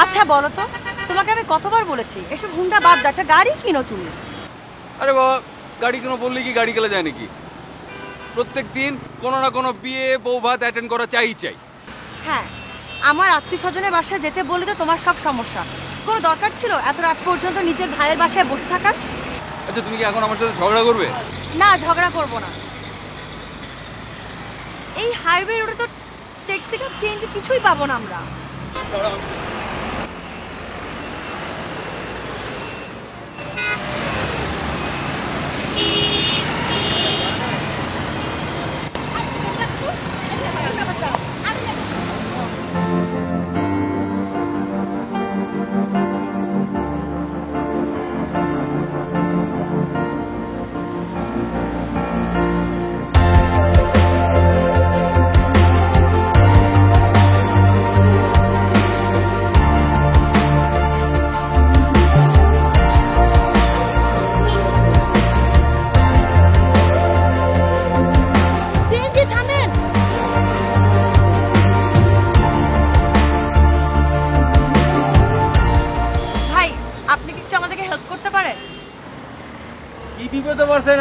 আচ্ছা বলো তো, তোমাকে আমি কতবার বলেছি এসব হুন্ডা বাদ দাও, একটা গাড়ি কিনো তুমি। আরে বাবা, গাড়ি কিনো বললে কি গাড়ি কেনা যায় নাকি? প্রত্যেক দিন কোনো না কোনো বিয়ে বউ ভাত অ্যাটেন্ড করা চাই। হ্যাঁ, আমার আত্মীয় স্বজনের বাসায় যেতে বলে তো তোমার সব সমস্যা। কোনো দরকার ছিল এত রাত পর্যন্ত নিজের ভাইয়ের বাসায় বসে থাকার? আচ্ছা, তুমি কি এখন আমার সাথে ঝগড়া করবে? না, ঝগড়া করব না। এই হাইওয়ে রোডে তো ট্যাক্সি বা সিএনজি কিছুই পাবো না আমরা।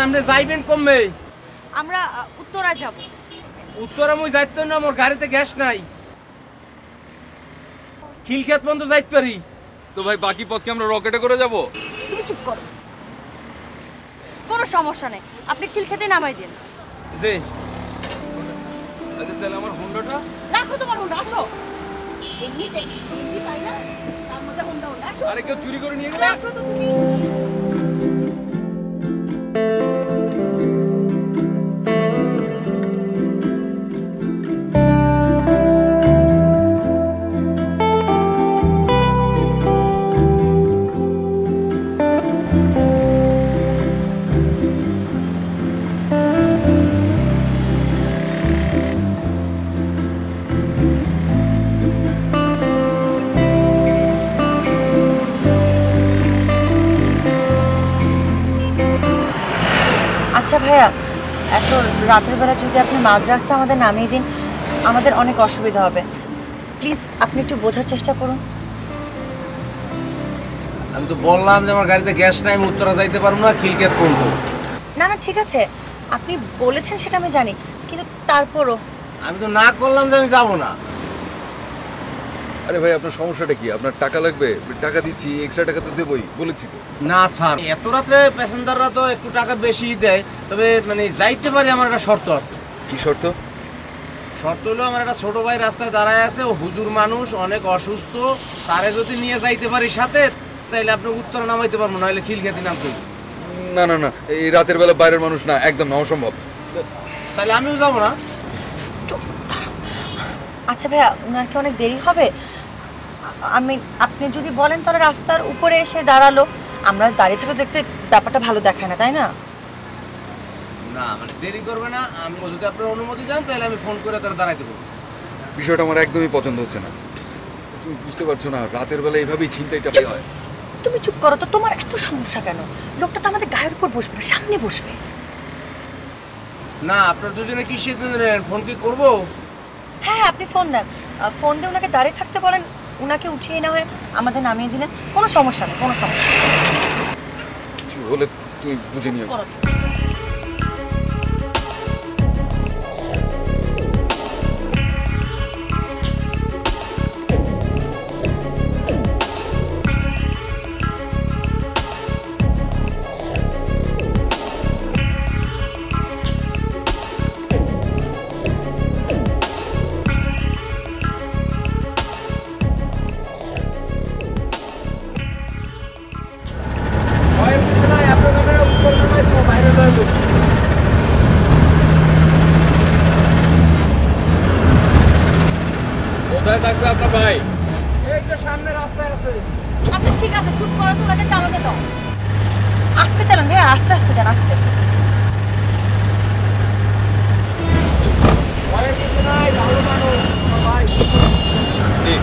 আপনি যাইবেন কমবে? আমরা উত্তরা যাব। উত্তরা মুই যাইতে না, মোর গাড়িতে গ্যাস নাই। খিলক্ষেত পর্যন্ত যাইতে পারি। তো ভাই বাকি পথ কি আমরা রকেটে করে যাব? তুমি চুপ করো, কোনো সমস্যা নেই, আপনি খিলক্ষেতে নামাই দিন। জি। আচ্ছা তাহলে আমার হুন্ডাটা রাখো, তোমার হুন্ডা। আসো, এমনি ট্যাক্সি সিএনজি পাই না, তার মধ্যে হুন্ডা। আসো। আরে কেউ চুরি করে নিয়ে গেলে? আসো তো তুমি। আচ্ছা ভাইয়া, এত রাতের বেলা যদি আপনি মাঝ রাস্তা আমাদের নামিয়ে দিন, আমাদের অনেক অসুবিধা হবে। প্লিজ আপনি একটু বোঝার চেষ্টা করুন। আমি তো বললাম যে আমার গাড়িতে গ্যাস নাই, আমি উত্তরা যাইতে পারবো না, খিলক্ষেত পর্যন্ত। না না, ঠিক আছে, আপনি বলেছেন সেটা আমি জানি, কিন্তু তারপরও আমি তো না করলাম যে আমি যাব না। আরে ভাই, আপনার সমস্যাটা কি? আপনার টাকা লাগবে? টাকা দিচ্ছি, এক্সট্রা টাকা তো দেবই, বলেছি তো। না স্যার, এত রাত্রে প্যাসেঞ্জাররা তো একটু টাকা বেশি দেয়, তবে মানে যাইতে পারি। আমার একটা শর্ত আছে। কি শর্ত? শর্ত হলো, আমার একটা ছোট ভাই রাস্তায় দাঁড়ায় আছে, ও হুজুর মানুষ, অনেক অসুস্থ। তারে যদি নিয়ে যাইতে পারি সাথে, তাইলে আপনি উত্তরে নামাইতে পারবো, নাহলে খিলক্ষেতে নামতে হবে। না না না, এই রাতের বেলা বাইরের মানুষ না, একদম না, অসম্ভব। তাহলে আমিও যাবো না। আচ্ছা ভাইয়া, ওনার কি অনেক দেরি হবে? আপনি যদি বলেন তাহলে রাস্তার উপরে এসে দাঁড়ালো, আমরা দাঁড়িয়ে থেকে দেখতে ব্যাপারটা ভালো দেখায় না, তাই না? না মানে দেরি করবে না, আমি যদি আপনার অনুমতি দেন তাহলে আমি ফোন করে তারা দাঁড়াইতে পারবো। বিষয়টা আমার একদমই পছন্দ হচ্ছে না। তুমি বুঝতে পারছো না, রাতের বেলা এইভাবেই ছিনতাইটা হয়। তুমি চুপ করো তো, তোমার এত সমস্যা কেন? লোকটা তো আমাদের গায়ের উপর বসবে না, সামনে বসবে। না, আপনার দুজনে কি সিদ্ধান্ত নেন? ফোন কি করবো? হ্যাঁ, আপনি ফোন দেন, ফোন দিয়ে ওনাকে দাঁড়িয়ে থাকতে বলেন, ওনাকে উঠিয়ে না হয় আমাদের নামিয়ে দিলেন, কোনো সমস্যা নেই, কোনো সমস্যা নেই। কিছু হলে তুমি বুঝে নিও। করো। কোথায় থাকবে আপনার ভাই? এই তো সামনে রাস্তায় আছে। আচ্ছা ঠিক আছে, চুপ করো তো, ওনাকে চালাতে দাও। আস্তে চালান ভাইয়া, আস্তে আস্তে যান, আস্তে। ভয়ের কিছু নাই, ভালো মানুষ আমার ভাই। জি।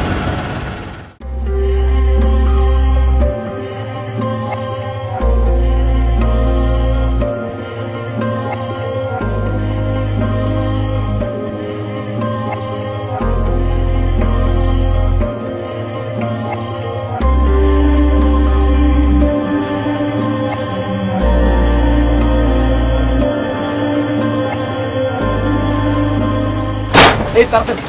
এই তাড়াতাড়ি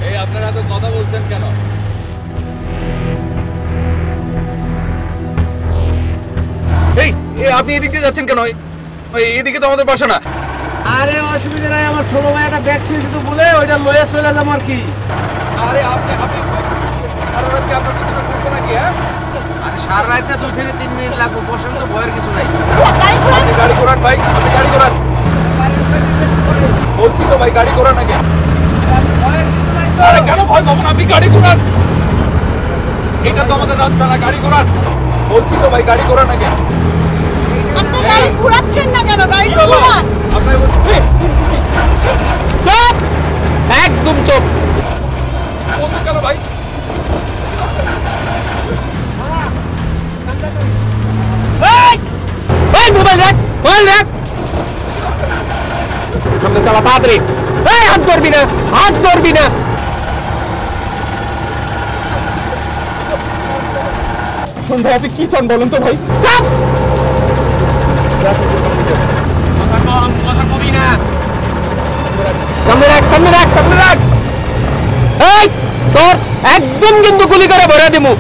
এই আপনারা তো কথা বলছেন কেন? আপনি এদিকে যাচ্ছেন কেন? এদিকে তো আমাদের বাসা না। আরে অসুবিধা নাই, আমার ছোট ভাই একটা ব্যাগ ছিল তো বলে ওইটা লয়ে চলে যাবো আর কি। আরে আপনি সারা রাত কি আপনার পিছনে ঘুরবো নাকি? হ্যাঁ, আরে সারা রাত না 2 থেকে 3 মিনিট লাগবে, বসেন তো, ভয়ের কিছু নাই। আপনি গাড়ি ঘোরান ভাই, আপনি গাড়ি ঘোরান। বলছি তো ভাই, গাড়ি ঘোরান আগে। আরে কেন ভয় পাবো না, আপনি গাড়ি ঘোরান। এটা তো আমাদের রাস্তা না, গাড়ি ঘোরান। বলছি তো ভাই, গাড়ি ঘোরান আগে। আপনি গাড়ি ঘোরাচ্ছেন না কেন? গাড়ি ঘোরান। আপনার চুপ, একদম চুপ। বলতে কেন ভাই? মোবাইল রাখ, মোবাইল রাখ, সামনে চালা তাড়াতাড়ি। হাত ধরবি না, হাত ধরবি না। শোন ভাই, আপনি কি চান বলুন তো ভাই? চাপ, কথা কবি না। সামনে রাখ, সামনে রাখ, সামনে রাখ। এই সর, একদম কিন্তু গুলি করে ভরে দেবো।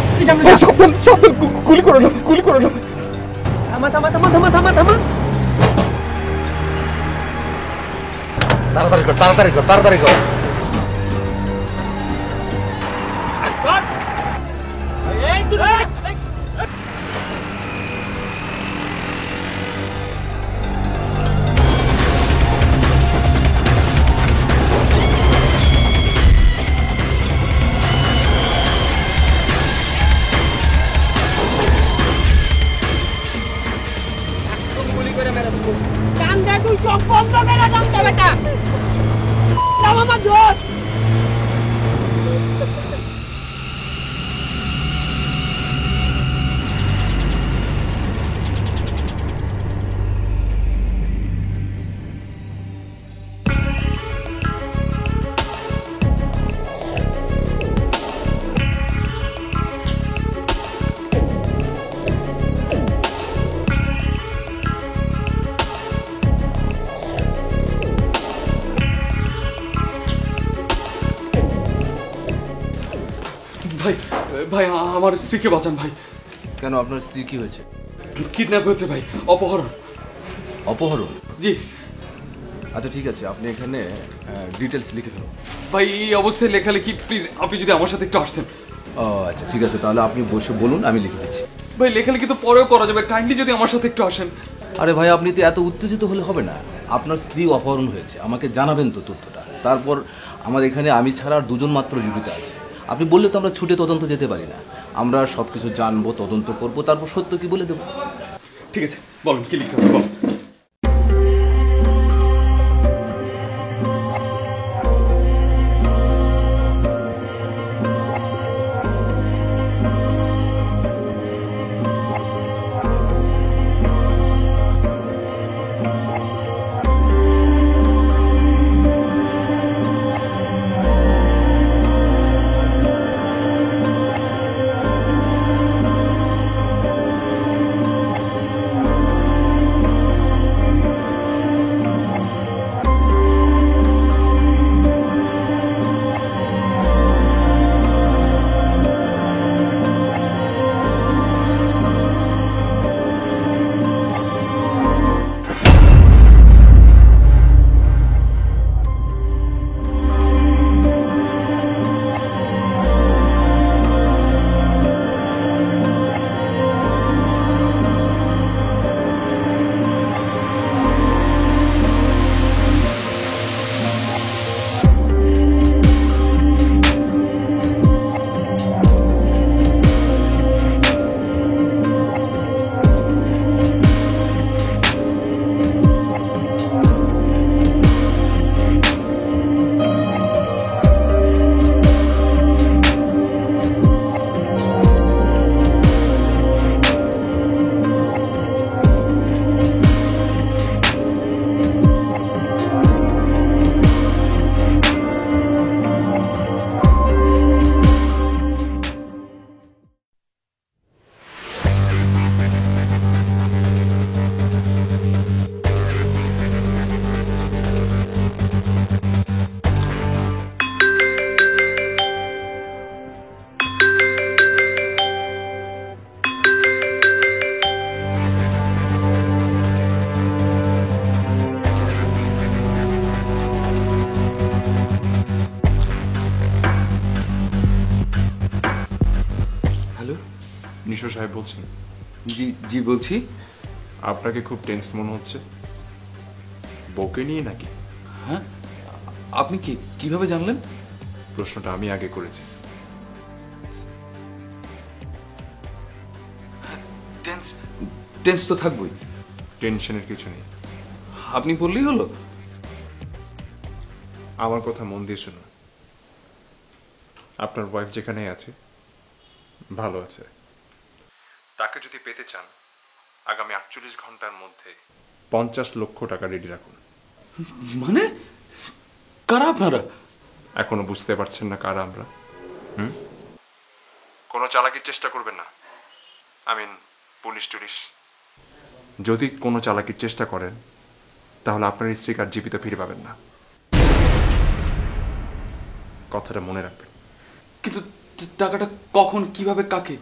গুলি করো না, গুলি করো না। থামা থামা থামা থামা থামা থামা। তাড়াতাড়ি কর, তাড়াতাড়ি কর, তাড়াতাড়ি কর। ভাই ভাই, আমার স্ত্রীকে বাঁচান ভাই। কেন, আপনার স্ত্রী কি হয়েছে? কিডন্যাপ হয়েছে ভাই, অপহরণ। অপহরণ? জি আচ্ছা ঠিক আছে, আপনি এখানে ডিটেলস লিখে ফেলুন। ভাই, এই অবস্থায় লেখালেখি, প্লিজ আপনি যদি আমার সাথে একটু আসতেন। ও আচ্ছা ঠিক আছে, তাহলে আপনি বসে বলুন, আমি লিখে দিচ্ছি। ভাই লেখালেখি তো পরেও করা যাবে, কাইন্ডলি যদি আমার সাথে একটু আসেন। আরে ভাই, আপনি তো এত উত্তেজিত হলে হবে না। আপনার স্ত্রী অপহরণ হয়েছে, আমাকে জানাবেন তো তথ্যটা। তারপর আমার এখানে আমি ছাড়া আর 2 জন মাত্র ডিউটিতে আছে। আপনি বললে তো আমরা ছুটে তদন্ত যেতে পারি না। আমরা সব কিছু জানবো, তদন্ত করব, তারপর সত্য কি বলে দেবো। ঠিক আছে, বলুন কি লিখতে হবে, বলুন। নিশো সাহেব বলছেন? জি জি বলছি। আপনাকে খুব টেন্স মনে হচ্ছে, বউকে নিয়ে নাকি? হ্যাঁ, আপনি কিভাবে জানলেন? প্রশ্নটা আমি আগে করেছি। টেন্স টেন্স তো থাকবই। টেনশনের কিছু নেই, আপনি বললেই হলো। আমার কথা মন দিয়ে শুনুন। আপনার ওয়াইফ যেখানে আছে ভালো আছে। তাকে যদি পেতে চান আগামী 48 ঘন্টার মধ্যে 50 লক্ষ টাকা রেডি রাখুন। মানে কারা আপনারা? এখনো বুঝতে পারছেন না কারা আমরা? কোনো চালাকির চেষ্টা করবেন না। পুলিশ টুলিশ যদি কোনো চালাকির চেষ্টা করেন তাহলে আপনার স্ত্রীকে আর জীবিত ফিরে পাবেন না। কথাটা মনে রাখবেন। কিন্তু টাকাটা কখন, কিভাবে, কাকে?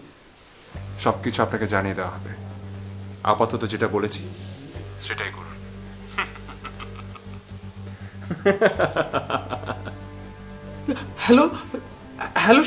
সবকিছু আপনাকে জানিয়ে দেওয়া হবে। আপাতত যেটা বলেছি সেটাই করুন। Hello hello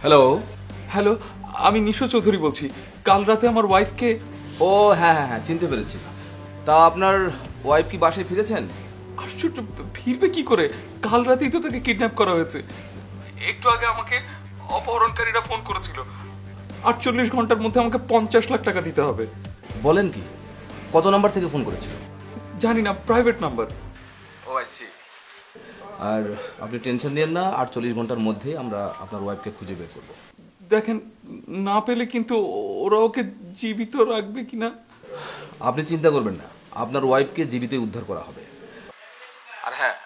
hello. হ্যালো, আমি নিশো চৌধুরী বলছি। কাল রাতে আমার ওয়াইফকে... ও হ্যাঁ হ্যাঁ হ্যাঁ, চিনতে পেরেছি। তা আপনার ওয়াইফ কি বাসায় ফিরেছেন? আশ্চর্য, ফিরবে কি করে? কাল রাতেই তো তাকে কিডন্যাপ করা হয়েছে। একটু আগে আমাকে অপহরণকারীরা ফোন করেছিল। 48 ঘন্টার মধ্যে আমাকে 50 লাখ টাকা দিতে হবে। বলেন কি? কত নাম্বার থেকে ফোন করেছিল? জানি না, private number. Oh I see. আর আপনি টেনশন নিয়েন না, 48 ঘন্টার মধ্যে আমরা আপনার ওয়াইফকে খুঁজে বের করব। দেখেন, না পেলে কিন্তু ওরা ওকে জীবিত রাখবে কিনা। আপনি চিন্তা করবেন না, আপনার ওয়াইফকে জীবিতই উদ্ধার করা হবে। আর হ্যাঁ,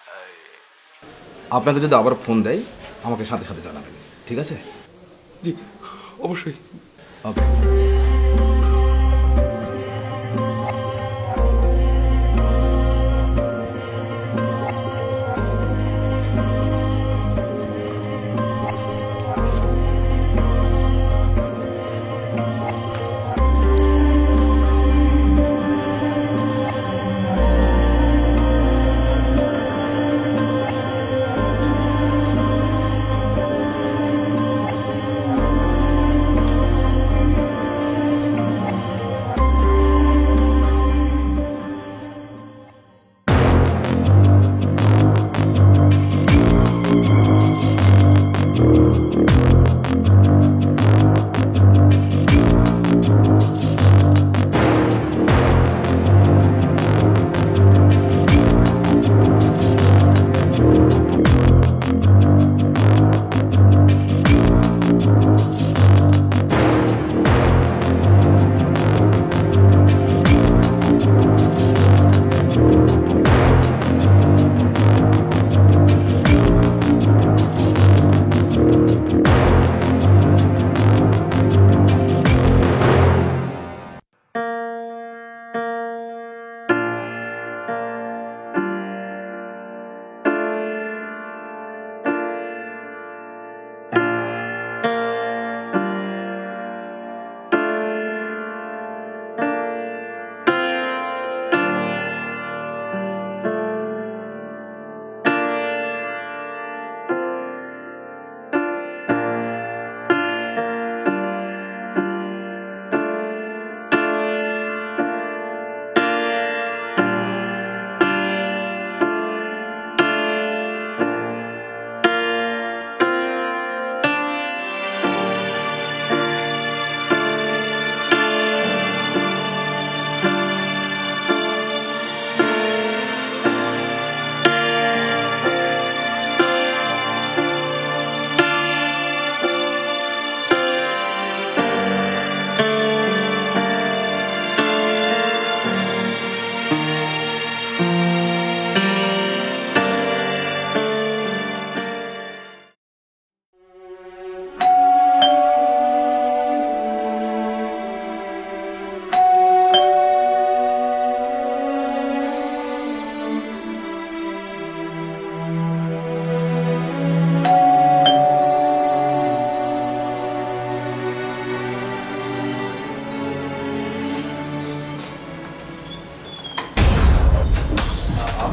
আপনাকে যদি আবার ফোন দেয় আমাকে সাথে সাথে জানাবেন, ঠিক আছে? জি অবশ্যই। ওকে।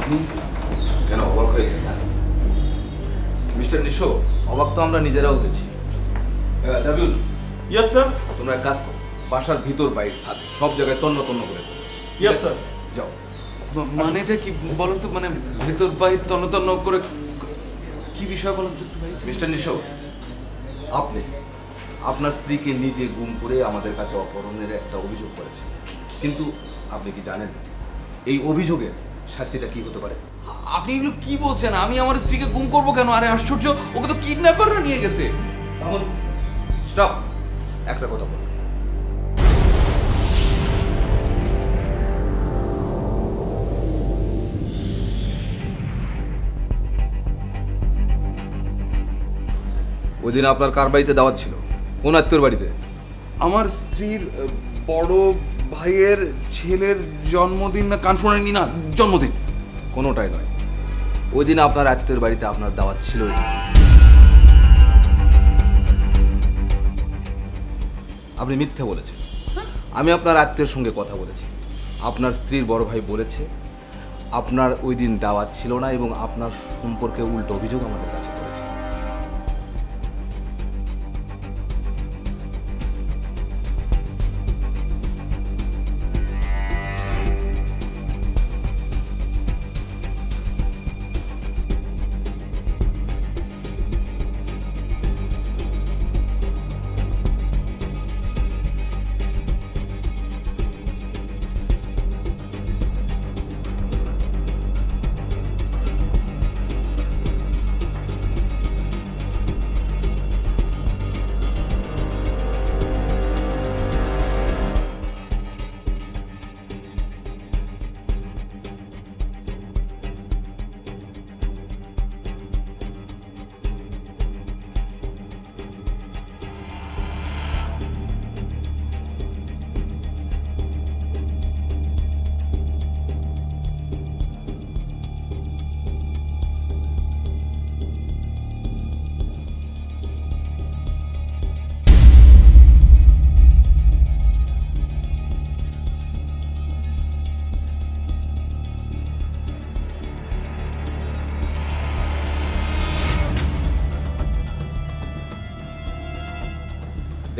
আপনি কেন অবাক হয়েছেন না? মিস্টার নিশো, অবাক তো আমরা নিজেরাও হয়েছি। জাবিউল, ইয়েস স্যার। তোমরা এক কাজ করো, বাসার ভিতর বাইরে ছাদে সব জায়গায় তন্ন তন্ন করে দাও। Yes sir. যাও। মানেটা কি বলুন তো, মানে ভেতর বাইরে তন্ন তন্ন করে কি বিষয় বলুন তো একটু ভাই? মিস্টার নিশো, আপনি আপনার স্ত্রীকে নিজে গুম করে আমাদের কাছে অপহরণের একটা অভিযোগ করেছেন, কিন্তু আপনি কি জানেন এই অভিযোগের শাস্তিটা কি হতে পারে? আপনি এগুলো কি বলছেন? আমি আমার স্ত্রীকে গুম করবো কেন? আরে আশ্চর্য, ওকে তো কিডন্যাপাররা নিয়ে গেছে। এমন স্টপ, একটা কথা বল। ওই দিন আপনার কার বাড়িতে দাওয়াত ছিল? কোন আত্মীয়র বাড়িতে? আমার স্ত্রীর বড় ভাইয়ের ছেলের জন্মদিন না কানফোনানি না জন্মদিন। কোনোটাই নয়। ওই দিন আপনার আত্মীয়র বাড়িতে আপনার দাওয়াত ছিল। আপনি মিথ্যা বলেছেন। আমি আপনার আত্মীয়ের সঙ্গে কথা বলেছি। আপনার স্ত্রীর বড় ভাই বলেছে আপনার ওই দিন দাওয়াত ছিল না এবং আপনার সম্পর্কে উল্টো অভিযোগ আমাদের কাছে করেছে।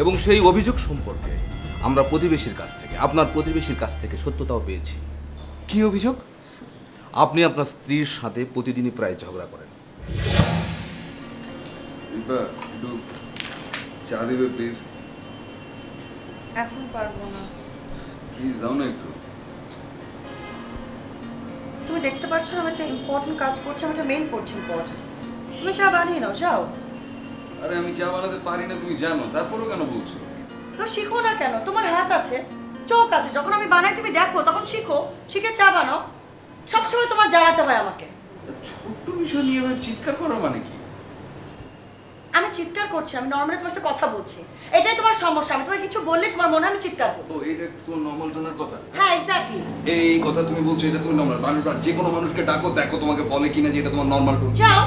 এবং সেই অভিযোগ সম্পর্কে আমরা প্রতিবেশীর কাছ থেকে, আপনার প্রতিবেশীর কাছ থেকে সত্যতাও পেয়েছি। কি অভিযোগ? আপনি আপনার স্ত্রীর সাথে প্রতিদিনই প্রায় ঝগড়া করেন। একটু চা দিবে প্লিজ? এখন পারবো না। প্লিজ দাও না একটু। তুমি দেখতে পাচ্ছ না আমি একটা ইম্পর্টেন্ট কাজ করছি, আমি একটা মেইল করছি ইম্পর্টেন্ট। তুমি চা বানিয়ে নাও, যাও। আরে আমি চা বানাতে পারি না তুমি জানো, তারপরেও কেন বলছো? তো শিখো না কেন? তোমার হাত আছে, চোখ আছে, যখন আমি বানাই তুমি দেখো, তখন শিখো, শিখে চা বানাও। সবসময় তোমার জ্বালাতে হয় আমাকে। ছোট্ট বিষয় নিয়ে এবার চিৎকার করা মানে কি? আমি চিৎকার করছি? আমি নর্মালি তোমার সাথে কথা বলছি, এটাই তোমার সমস্যা। আমি তোমার কিছু বললে তোমার মনে হয় আমি চিৎকার করবো। ও এটা তোমার নর্মাল টোনের কথা? হ্যাঁ এক্স্যাক্টলি। এই কথা তুমি বলছো, এটা তুমি নর্মাল মানুষ, যে কোনো মানুষকে ডাকো, দেখো তোমাকে বলে কিনা যে এটা তোমার নর্মাল টোন। যাও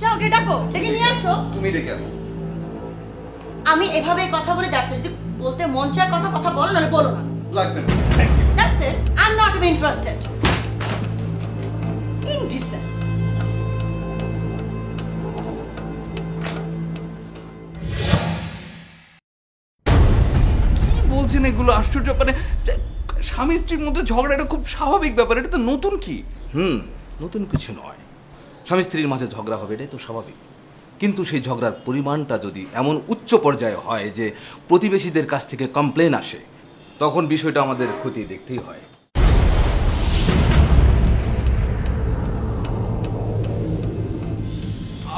যাও, গিয়ে ডাকো, ডেকে নিয়ে আসো। তুমি ডেকে আনো। আমি এভাবে কথা বলে দেখছো, যদি বলতে মন চায় কথা কথা বলো, নাহলে বলো না। লাগবে না। That's it. I'm not even interested. Indecent. কি বলছেন এগুলো? আশ্চর্য, মানে স্বামী স্ত্রীর মধ্যে ঝগড়া এটা খুব স্বাভাবিক ব্যাপার, এটা তো নতুন কি? নতুন কিছু নয়। স্বামী স্ত্রীর মাঝে ঝগড়া হবে, এটাই তো স্বাভাবিক। কিন্তু সেই ঝগড়ার পরিমাণটা যদি এমন উচ্চ পর্যায়ে হয় যে প্রতিবেশীদের কাছ থেকে কমপ্লেন আসে, তখন বিষয়টা আমাদের খতিয়ে দেখতেই হয়।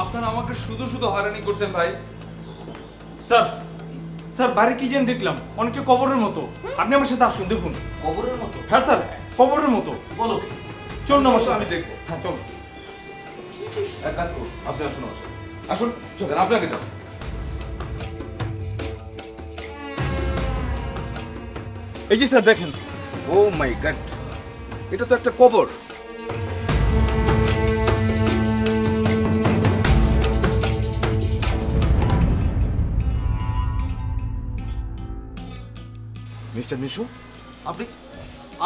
আপনারা আমাকে শুধু শুধু হয়রানি করছেন ভাই। স্যার, স্যার বাড়ি কি যেন দেখলাম, অনেকটা কবরের মতো। আপনি আমার সাথে আসুন, দেখুন। কবরের মতো? হ্যাঁ স্যার, কবরের মতো। বলো। চলুন আমার সাথে। আমি দেখবো। হ্যাঁ চল। এক কাজ করুন, আপনি আসুন আমার সাথে। আসুন, চলেন, আপনি আগে যান। এই যে স্যার দেখেন। ও মাই গড, এটা তো একটা কবর। মিস্টার নিশু, আপনি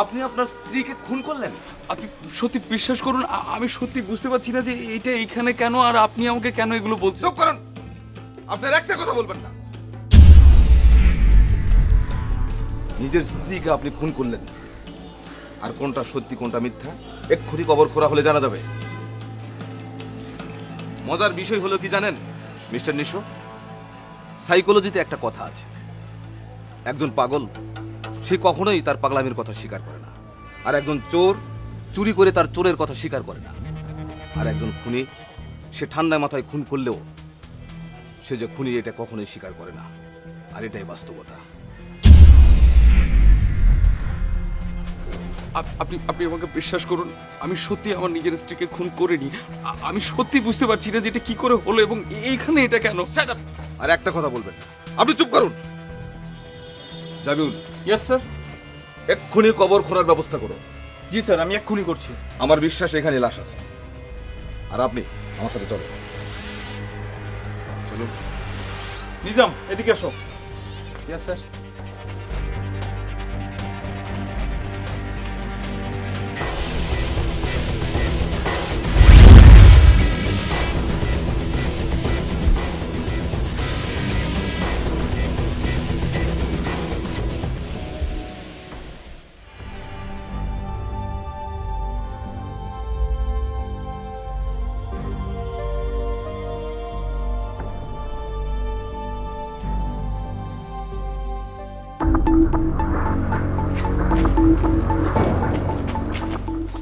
আপনি আপনার স্ত্রীকে খুন করলেন? আপনি সত্যি বিশ্বাস করুন, আমি সত্যি বুঝতে পারছি না যে এটা এইখানে কেন, আর আপনি আমাকে কেন এগুলো বলছেন। চুপ করুন, আপনার একটা কথা বলবেন না। নিজের স্ত্রীকে আপনি খুন করলেন, আর কোনটা সত্যি কোনটা মিথ্যা এক্ষুনি কবর খোঁড়া হলে জানা যাবে। মজার বিষয় হলো কি জানেন মিস্টার নিশো, সাইকোলজিতে একটা কথা আছে, একজন পাগল সে কখনোই তার পাগলামির কথা স্বীকার করে না, আর একজন চোর চুরি করে তার চোরের কথা স্বীকার করে না, আর একজন খুনি সে ঠান্ডা মাথায় খুন করলেও সে যে খুনি এটা কখনোই স্বীকার করে না, আর এটাই বাস্তবতা। আপনি আপনি আমাকে বিশ্বাস করুন, আমি সত্যি আমার নিজের স্ত্রীকে খুন করিনি। আমি সত্যি বুঝতে পারছি না যে এটা কি করে হলো এবং এইখানে এটা কেন। Shut up! আর একটা কথা বলবেন না, আপনি চুপ করুন। Jamiul, yes sir. এক্ষুনি কবর খোঁড়ার ব্যবস্থা করুন। জি স্যার, আমি এক্ষুনি করছি। আমার বিশ্বাস এখানে লাশ আছে, আর আপনি আমার সাথে চলুন। চলুন। নিজাম, এদিকে আসো। Yes sir.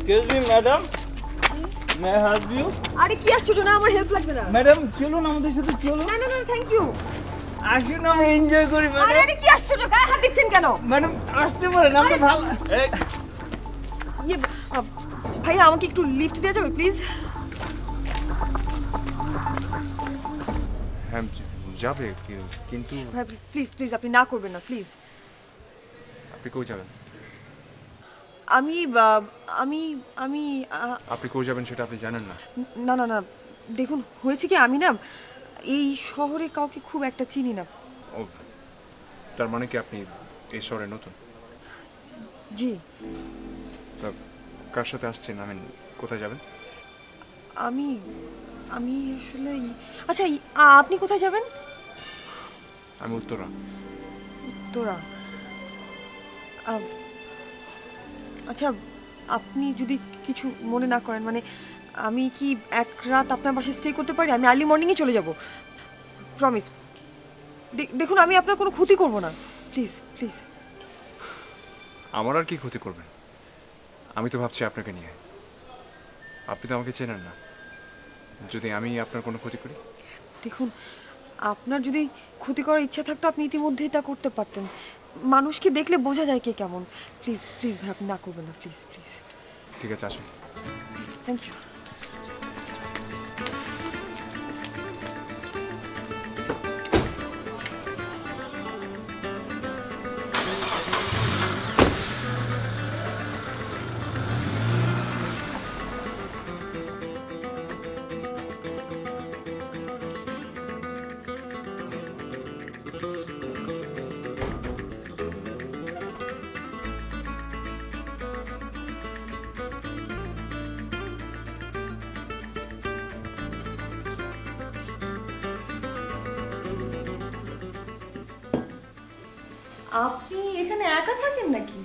Excuse me madam, may I help you? আরে কি আশ্চর্য, না আমার হেল্প লাগবে না। ম্যাডাম চলুন আমাদের সাথে, চলুন। না না না, থ্যাংক ইউ। আসুন আমরা এনজয় করি আরে ম্যাডাম। আরে কি আশ্চর্য, গায়ে হাত দিচ্ছেন কেন? ম্যাডাম আসতে পারেন, আমরা ভালো। ইয়ে ভাইয়া আমাকে একটু লিফট দেওয়া যাবে প্লিজ? হ্যাঁ যাবে, কিন্তু ভাই প্লিজ প্লিজ, আপনি না করবেন না প্লিজ। আপনি কই যাবেন? আমি আমি আমি আপনি কই যাবেন সেটা আপনি জানেন না? না না না, দেখুন হয়েছে কি, আমি না এই শহরে কাউকে খুব একটা চিনি না। ও, তার মানে কি আপনি এই শহরে নতুন? জি। তা কার সাথে আসছেন, আই মিন কোথায় যাবেন? আমি আমি আসলে আচ্ছা, আপনি কোথায় যাবেন? আমি উত্তরা। তোরা আচ্ছা, আপনি যদি কিছু মনে না করেন, মানে আমি কি এক রাত আপনার বাসায় স্টে করতে পারি? আমি আর্লি মর্নিংয়ে চলে যাব, প্রমিস। দেখুন আমি আপনার কোনো ক্ষতি করব না, প্লিজ প্লিজ। আমার আর কি ক্ষতি করবেন? আমি তো ভাবছি আপনাকে নিয়ে। আপনি তো আমাকে চেনেন না, যদি আমি আপনার কোনো ক্ষতি করি? দেখুন, আপনার যদি ক্ষতি করার ইচ্ছা থাকতো আপনি ইতিমধ্যেই তা করতে পারতেন। মানুষকে দেখলে বোঝা যায় কে কেমন। প্লিজ প্লিজ ভাই, আপনি না করবেন না, প্লিজ প্লিজ। ঠিক আছে, আসুন। Thank you. আপনি এখানে একা থাকেন নাকি?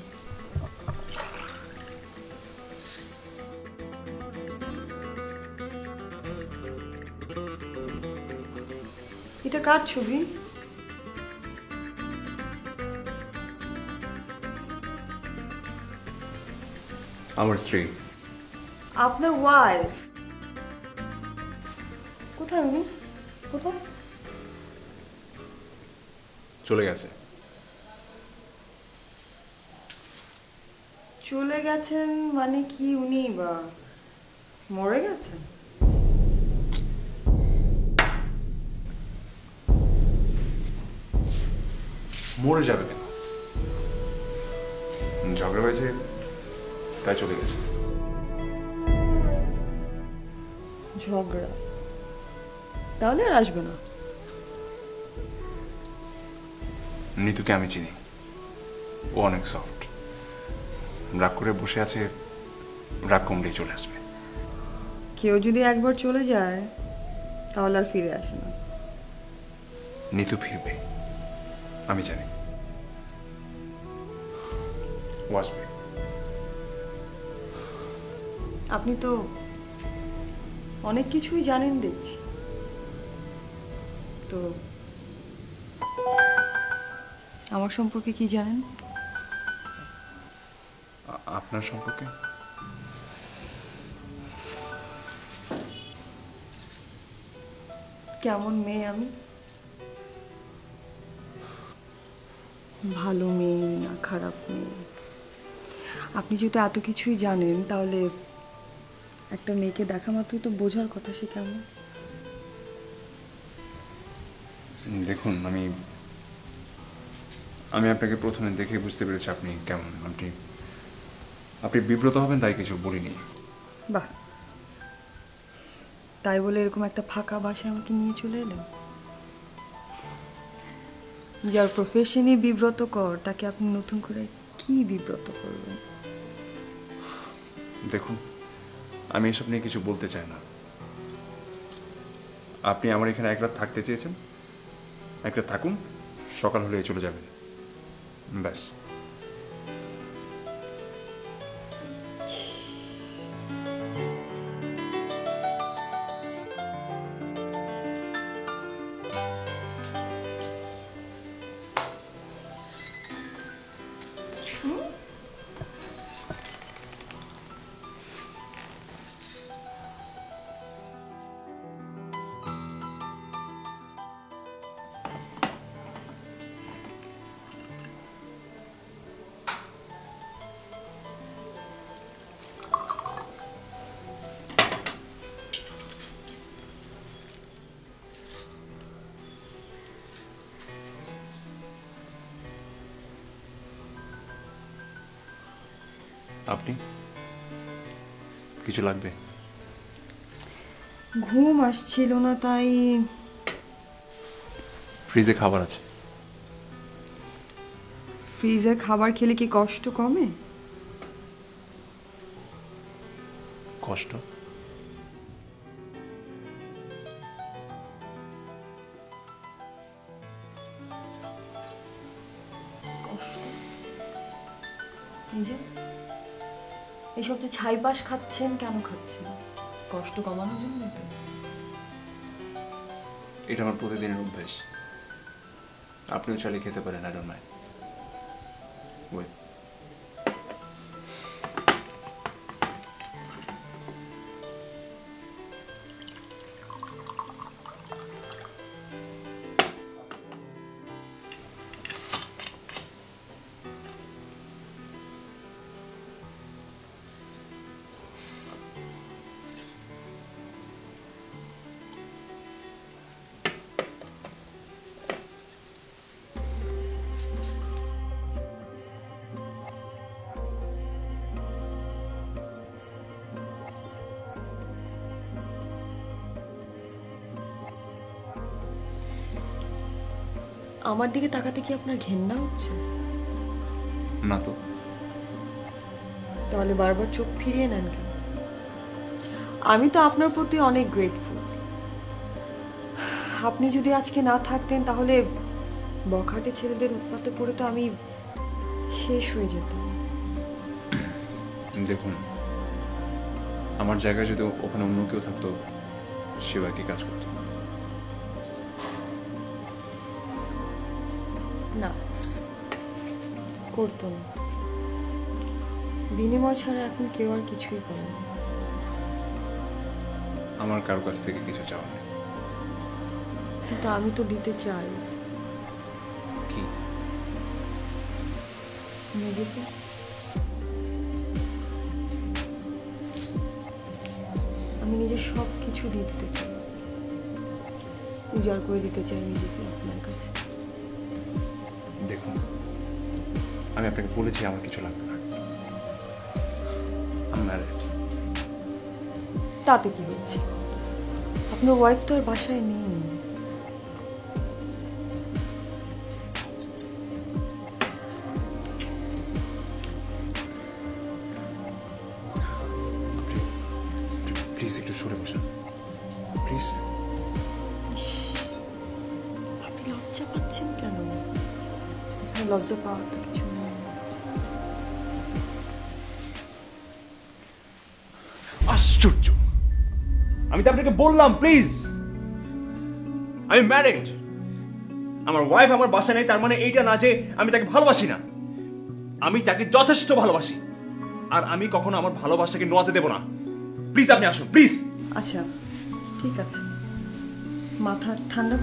এটা কার ছবি? আমার স্ত্রী। আপনার ওয়াইফ? কোথায় উনি? কোথায়? চলে গেছে। চলে গেছেন মানে কি উনি মরে গেছেন? মরে যাবে কেন? ঝগড়া হয়েছে তাই চলে গেছে। ঝগড়া? তাহলে আর আসবে না। নিতুকে আমি চিনি, ও অনেক সফট। রাগ করে বসে আছে, রাগ কমলেই চলে আসবে। কেউ যদি একবার চলে যায় তাহলে আর ফিরে আসে না। নিতু ফিরবে, আমি জানি। ও আসবে। আপনি তো অনেক কিছুই জানেন দেখছি। তো আমার সম্পর্কে কি জানেন? আপনার সম্পর্কে? কেমন মেয়ে আমি? ভালো মেয়ে না খারাপ মেয়ে? আপনি যেহেতু এত কিছুই জানেন, তাহলে একটা মেয়েকে দেখা মাত্রই তো বোঝার কথা সে কেমন। দেখুন, আমি আপনাকে প্রথমে দেখে বুঝতে পেরেছি আপনি কেমন। আপনি বিব্রত হবেন তাই কিছু বলিনি। বাহ, তাই বলে এরকম একটা ফাঁকা বাসায় আমাকে নিয়ে চলে এলেন? যার প্রফেশনই বিব্রতকর তাকে আপনি নতুন করে কি বিব্রত করবেন? দেখুন, আমি এসব নিয়ে কিছু বলতে চাই না। আপনি আমার এখানে এক রাত থাকতে চেয়েছেন, এক রাত থাকুন, সকাল হলে চলে যাবেন, ব্যাস। আপনি কিছু লাগবে? ঘুম আসছিল না, তাই ফ্রিজে খাবার আছে। ফ্রিজের খাবার খেলে কি কষ্ট কমে? কষ্ট? কষ্ট এই যে এইসব যে ছাইপাশ খাচ্ছেন, কেন খাচ্ছেন? কষ্ট কমানোর জন্য তো? এটা আমার প্রতিদিনের অভ্যেস। আপনিও চালিয়ে খেতে পারেন, আই ডোন্ট মাইন্ড। ওয়েট। আমার দিকে তাকাতে কি আপনার ঘেন্না হচ্ছে? না তো। তাহলে বারবার চোখ ফিরিয়ে নেন কেন? আমি তো আপনার প্রতি অনেক গ্রেটফুল। আপনি যদি আজকে না থাকতেন তাহলে বখাটে ছেলেদের উৎপাতে পড়ে তো আমি শেষ হয়ে যেতাম। দেখুন, আমার জায়গায় যদি ওখানে অন্য কেউ থাকতো, সেবার কি কাজ করতো? না, করতো না। বিনিময় ছাড়া এখন কেউ আর কিছুই করে না। আমার কারো কাছ থেকে কিছু চাওয়া নেই। কিন্তু আমি তো দিতে চাই। কি? নিজেকে। আমি নিজের সব কিছু দিয়ে দিতে চাই, উজাড় করে দিতে চাই নিজেকে আপনার কাছে। দেখুন, আমি আপনাকে বলেছি আমার কিছু লাগবে না। আমি ম্যারিড। তাতে কি হচ্ছে? আপনার ওয়াইফ তো আর বাসায় নেই। প্লিজ একটু সরে বসুন প্লিজ। আপনি লজ্জা পাচ্ছেন কেন? লজ্জা পাওয়ার তো কিছু নেই। আশ্চর্য, আমি তো আপনাকে বললাম প্লিজ, আমি ম্যারিড, আমার ওয়াইফ আমার বাসা নেই, তার মানে এইটা না যে আমি তাকে ভালোবাসি না। আমি তাকে যথেষ্ট ভালোবাসি, আর আমি কখনো আমার ভালোবাসাকে নোয়াতে দেব না। প্লিজ আপনি আসুন প্লিজ। আচ্ছা ঠিক আছে, মাথা ঠান্ডা।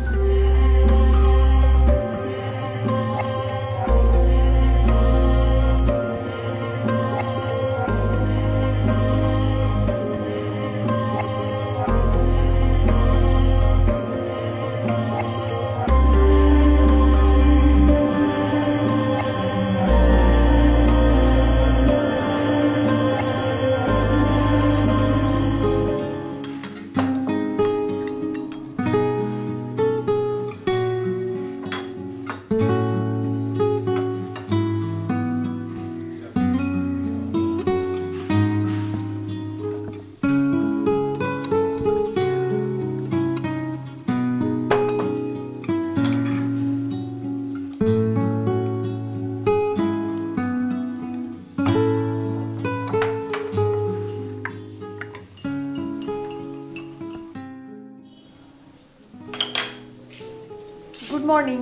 Good morning.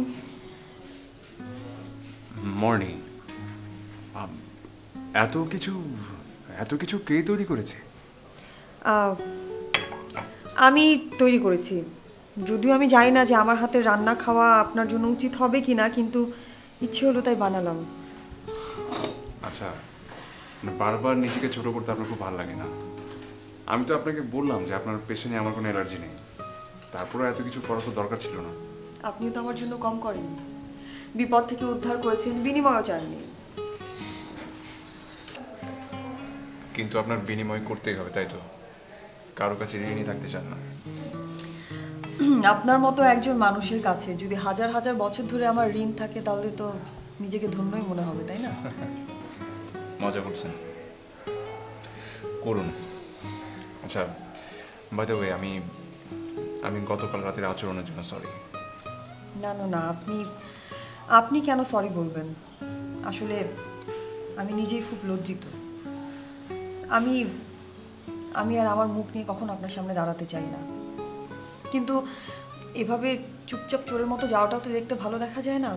মর্নিং। এত কিছু কে তৈরি করেছে? আমি তৈরি করেছি, যদিও আমি জানি না যে আমার হাতের রান্না খাওয়া আপনার জন্য উচিত হবে কিনা, কিন্তু ইচ্ছে হলো তাই বানালাম। আচ্ছা, বারবার নিজেকে ছোট করতে আপনার খুব ভালো লাগে না? আমি তো আপনাকে বললাম যে আপনার পেছনে আমার কোনো অ্যালার্জি নেই, তারপরে এত কিছু করার তো দরকার ছিল না। আপনি তো আমার জন্য কম করেন, বিপদ থেকে উদ্ধার করেছেন, বিনিময়ও চাননি। কিন্তু আপনার বিনিময় করতেই হবে, তাই তো? কারো কাছে ঋণী থাকতে চান না। আপনার মতো একজন মানুষের কাছে যদি হাজার হাজার বছর ধরে আমার ঋণ থাকে, তাহলে তো নিজেকে ধন্যই মনে হবে, তাই না? মজা করছেন, করুন। আচ্ছা, বাই দ্য ওয়ে, আমি গতকাল রাতের আচরণের জন্য সরি। না না না, আপনি কেন সরি বলবেন? আসলে আমি নিজেই খুব লজ্জিত। আমি আর আমার মুখ নিয়ে কখনো আপনার সামনে দাঁড়াতে চাই না, কিন্তু এভাবে চুপচাপ চোরের মতো যাওয়াটাও তো দেখতে ভালো দেখা যায় না,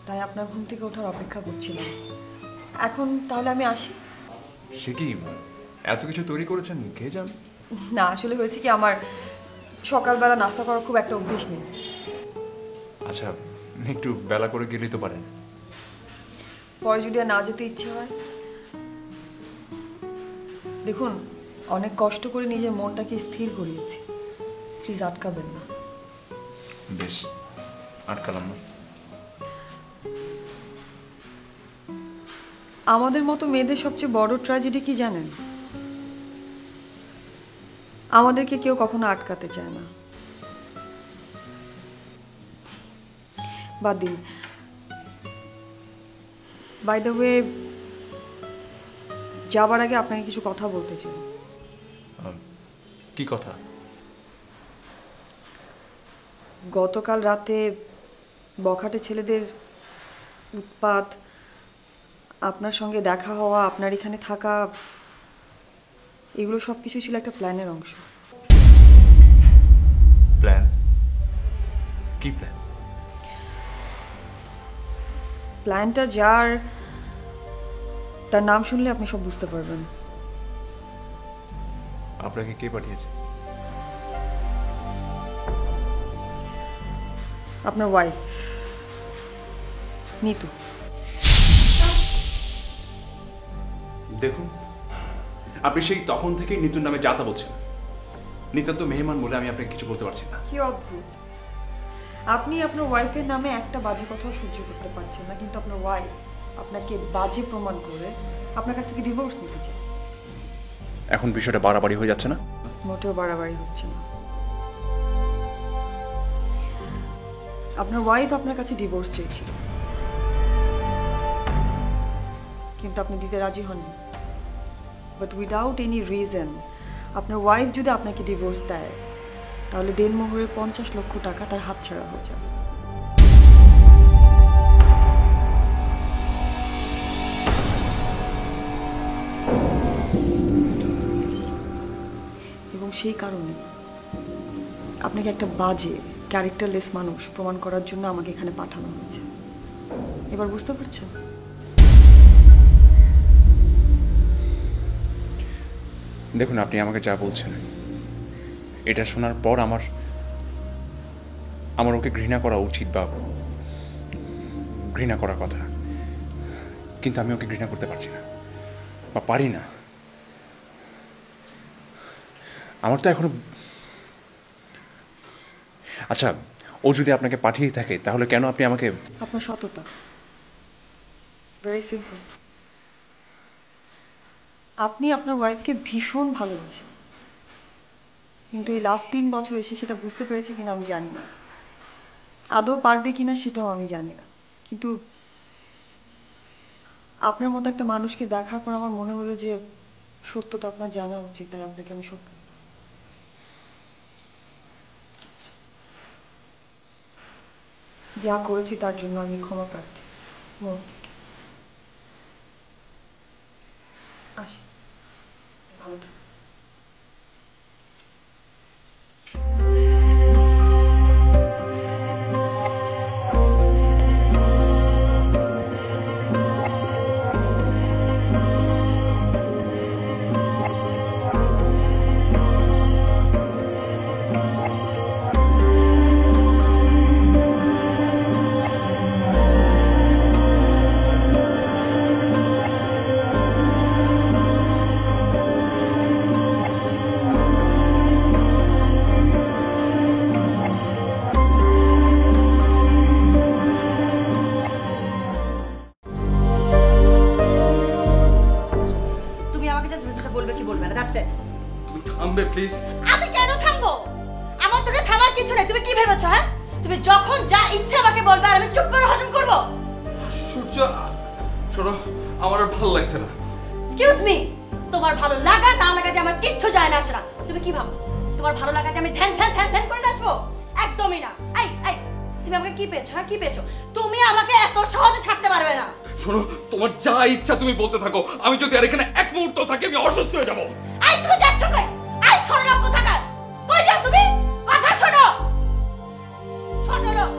তাই আপনার ঘুম থেকে ওঠার অপেক্ষা করছিলাম। এখন তাহলে আমি আসি। সে কি, এত কিছু তৈরি করেছেন, খেয়ে যান। না, আসলে হয়েছে কি, আমার সকালবেলা নাস্তা করার খুব একটা অভ্যেস নেই। আচ্ছা, একটু বেলা করে গেলেই তো পারেন। পরে যদি আর না যেতে ইচ্ছে হয়। দেখুন, অনেক কষ্ট করে নিজের মনটাকে স্থির করিয়েছি, প্লিজ আটকাবেন না। বেশ, আটকালাম না। আমাদের মতো মেয়েদের সবচেয়ে বড় ট্র্যাজেডি কি জানেন? আমাদেরকে কেউ কখনো আটকাতে চায় না। বাদ দিন। বাই দ্য ওয়ে, যাবার আগে আপনাকে কিছু কথা বলতে চাই। কি কথা? গতকাল রাতে বখাটে ছেলেদের উৎপাত, আপনার সঙ্গে দেখা হওয়া, আপনার এখানে থাকা, এগুলো সব কিছু ছিল একটা প্ল্যানের অংশ। প্ল্যান? কি প্ল্যান? প্ল্যানটা যার, তার নাম শুনলে আপনি সব বুঝতে পারবেন। আপনাকে কে পাঠিয়েছে? আপনার ওয়াইফ নিতু। দেখুন, আপনি সেই তখন থেকেই নিতুর নামে যাতা বলছেন। নিতান্ত মেহমান বলে আমি আপনাকে কিছু বলতে পারছি না। কি অদ্ভুত, আপনি আপনার ওয়াইফের নামে একটা বাজে কথাও সহ্য করতে পারছেন না, কিন্তু আপনার ওয়াইফ আপনাকে বাজে প্রমাণ করে আপনার কাছ থেকে ডিভোর্স নিতে চায়। এখন বিষয়টা বাড়াবাড়ি হয়ে যাচ্ছে না? মোটেও বাড়াবাড়ি হচ্ছে না। আপনার ওয়াইফ আপনার কাছে ডিভোর্স চেয়েছিল, কিন্তু আপনি দিতে রাজি হননি। বাট উইদাউট এনি রিজন আপনার ওয়াইফ যদি আপনাকে ডিভোর্স দেয় তাহলে দেনমোহরের 50 লক্ষ টাকা তার হাতছাড়া হয়ে যাবে। এবং সেই কারণে আপনাকে একটা বাজে ক্যারেক্টারলেস মানুষ প্রমাণ করার জন্য আমাকে এখানে পাঠানো হয়েছে। এবার বুঝতে পারছেন? দেখুন, আপনি আমাকে যা বলছেন এটা শোনার পর আমার ওকে ঘৃণা করা উচিত বা ঘৃণা করার কথা, কিন্তু আমি ওকে ঘৃণা করতে পারছি না বা পারি না। আমার তো এখনো আচ্ছা, ও যদি আপনাকে পাঠিয়ে থাকে তাহলে কেন আপনি আমাকে? আপনার সততা, ভেরি সিম্পল। আপনি আপনার ওয়াইফকে ভীষণ ভালোবাসেন, কিন্তু এই লাস্ট 3 বছর এসে সেটা বুঝতে পেরেছি কিনা আমি জানি না, আদৌ পারবে কিনা সেটাও আমি জানি না। কিন্তু আপনার মতো একটা মানুষকে দেখার পর আমার মনে হলো যে সত্যটা আপনার জানা উচিত, তাই আপনাকে আমি সত্য যা করেছি তার জন্য আমি ক্ষমা প্রার্থী মন থেকে। আসি, ভালো থাকবেন। তুমি আমাকে জাস্ট রিজনটা বলবে কি বলবে না, দ্যাটস ইট। তুমি থামবে প্লিজ? আমি কেন থামবো? আমার তোকে থামার কিছু নেই। তুমি কি ভেবেছো? হ্যাঁ, তুমি যখন যা ইচ্ছা আমাকে বলবে আর আমি চুপ করে হজম করব? সূর্য, শোনো, আমার আর ভালো লাগছে না। এক্সকিউজ মি, তোমার ভালো লাগা না লাগাতে আমার কিচ্ছু যায় না আসে না। তুমি কি ভাবো তোমার ভালো লাগাতে আমি ধ্যান ধ্যান ধ্যান ধ্যান করে নাচবো? একদমই না। এই এই, তুমি আমাকে কি পেয়েছো? হ্যাঁ, কি পেয়েছো? তুমি আমাকে এত সহজে ছাড়তে পারবে না। শোনো, তোমার যা ইচ্ছা তুমি বলতে থাকো। আমি যদি আর এখানে এক মুহূর্ত থাকি আমি অসুস্থ হয়ে যাবো। এই, তুমি যাচ্ছ কই? এই ছোট লোক কোথাকার, কই যাও তুমি? কথা শোনো ছোট লোক।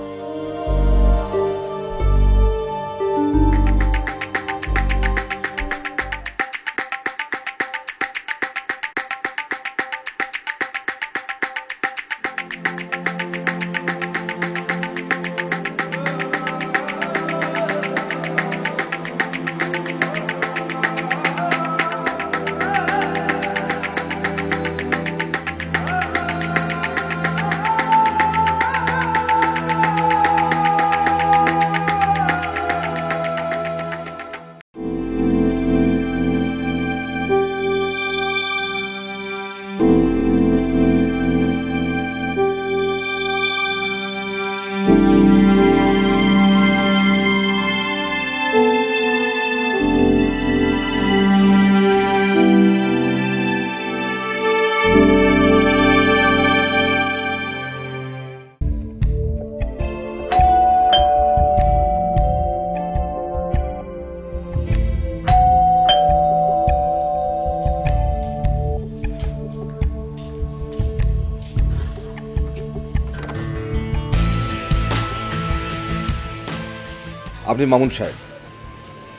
আপনি মামুন সাহেব,